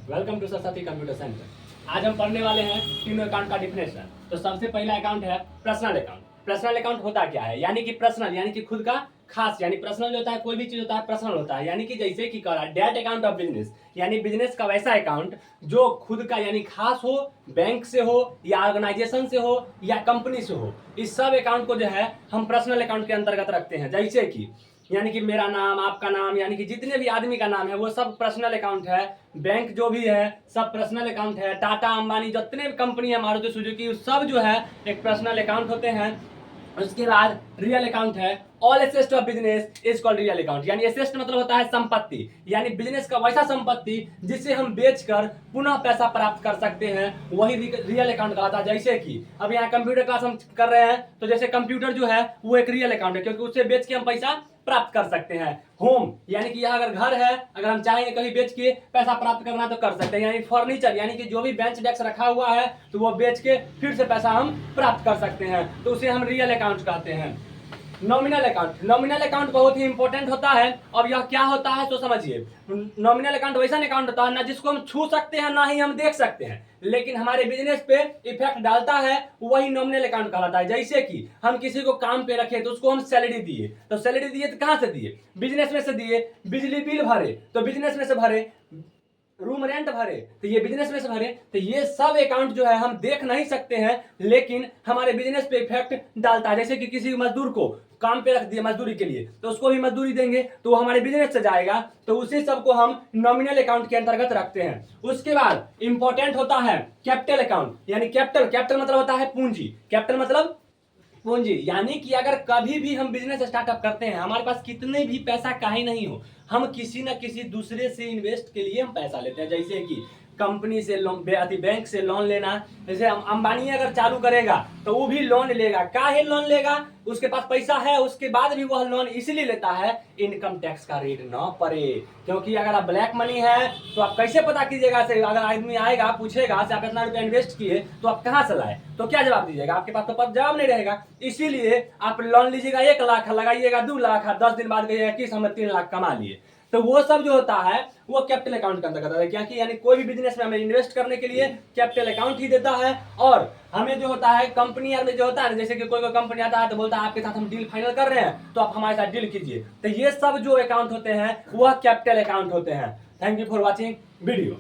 Welcome to Saraswati computer centre. आज हम पढ़ने वाले हैं तीनों अकाउंट का डिफिनेशन। तो सबसे पहला अकाउंट है पर्सनल अकाउंट। पर्सनल अकाउंट होता क्या है? यानी कि पर्सनल यानी कि खुद का खास, यानी पर्सनल जो होता है कोई भी चीज होता है पर्सनल होता है। यानी कि जैसे कि कह रहा है डेट अकाउंट ऑफ बिजनेस, यानी बिजनेस का वैसा अकाउंट जो खुद का यानी खास हो, बैंक से हो या ऑर्गेनाइजेशन से हो या कंपनी से हो। इस सब अकाउंट को जो है हम पर्सनल अकाउंट के अंतर्गत रखते हैं। जैसे कि यानी कि मेरा नाम, आपका नाम, यानी कि जितने भी आदमी का नाम है वो सब पर्सनल अकाउंट है। बैंक जो भी है सब पर्सनल अकाउंट है। टाटा अंबानी जितने भी कंपनी है, मारुति सुजुकी, सब जो है एक पर्सनल अकाउंट होते हैं। उसके बाद रियल अकाउंट है। All assets of business is called real account. यानी एसेट्स मतलब होता है संपत्ति, यानी बिजनेस का वैसा संपत्ति जिसे हम बेचकर पुनः पैसा प्राप्त कर सकते हैं, वही रियल अकाउंट कहलाता है। जैसे कि अब यहाँ कंप्यूटर क्लास हम कर रहे हैं तो जैसे कंप्यूटर जो है वो एक रियल अकाउंट है, क्योंकि उससे बेच के हम पैसा प्राप्त कर सकते हैं। होम यानी कि यहाँ अगर घर है, अगर हम चाहेंगे कहीं बेच के पैसा प्राप्त करना तो कर सकते हैं। यानी फर्नीचर यानी कि जो भी बेंच डेस्क रखा हुआ है तो वो बेच के फिर से पैसा हम प्राप्त कर सकते हैं, तो उसे हम रियल अकाउंट कहते हैं। नॉमिनल अकाउंट, नॉमिनल अकाउंट बहुत ही इंपॉर्टेंट होता है। अब यह क्या होता है तो समझिए। नॉमिनल अकाउंट वैसा अकाउंट होता है ना जिसको हम छू सकते हैं ना ही हम देख सकते हैं, लेकिन हमारे बिजनेस पे इफेक्ट डालता है, वही नॉमिनल अकाउंट कहलाता है। जैसे कि हम किसी को काम पे रखे तो उसको हम सैलरी दिए, तो सैलरी दिए तो कहां से दिए? बिजनेस में से दिए। बिजली बिल भरे तो बिजनेस में से भरे। रूम रेंट भरे तो ये बिजनेस में से भरे। तो ये सब अकाउंट जो है हम देख नहीं सकते हैं, लेकिन हमारे बिजनेस पे इफेक्ट डालता है। जैसे कि किसी मजदूर को काम पे रख दिए मजदूरी के लिए, तो उसको भी मजदूरी देंगे तो वो हमारे बिजनेस से जाएगा, तो उसी सबको हम नॉमिनल अकाउंट के अंतर्गत रखते हैं। उसके बाद इंपॉर्टेंट होता है कैपिटल अकाउंट। यानी कैपिटल, कैपिटल मतलब होता है पूंजी। कैपिटल मतलब पूंजी, यानी कि अगर कभी भी हम बिजनेस स्टार्टअप करते हैं, हमारे पास कितने भी पैसा काहे नहीं हो, हम किसी ना किसी दूसरे से इन्वेस्ट के लिए हम पैसा लेते हैं। जैसे कि कंपनी से लोन, बैंक से लोन लेना। जैसे अंबानी अगर चालू करेगा तो वो भी लोन लेगा। काहे लोन लेगा? उसके पास पैसा है, उसके बाद भी वह लोन इसलिए लेता है इनकम टैक्स का रेट ना पड़े। क्योंकि अगर आप ब्लैक मनी है तो आप कैसे पता कीजिएगा? से अगर आदमी आएगा पूछेगा से आप इतना रुपया इन्वेस्ट किए तो आप कहाँ से लाए, तो क्या जवाब दीजिएगा? आपके पास तो जवाब नहीं रहेगा। इसीलिए आप लोन लीजिएगा 1 लाख, लगाइएगा 2 लाख, 10 दिन बाद कहिएगा कि हमने 3 लाख कमा लिए। तो वो सब जो होता है वो कैपिटल अकाउंट के अंतर्गत है। क्या कि यानी कोई भी बिजनेस में हमें इन्वेस्ट करने के लिए कैपिटल अकाउंट ही देता है। और हमें जो होता है कंपनी में जो होता है, जैसे कि कोई कंपनी आता है तो बोलता है आपके साथ हम डील फाइनल कर रहे हैं तो आप हमारे साथ डील कीजिए, तो ये सब जो अकाउंट होते हैं वह कैपिटल अकाउंट होते हैं। Thank you for watching video.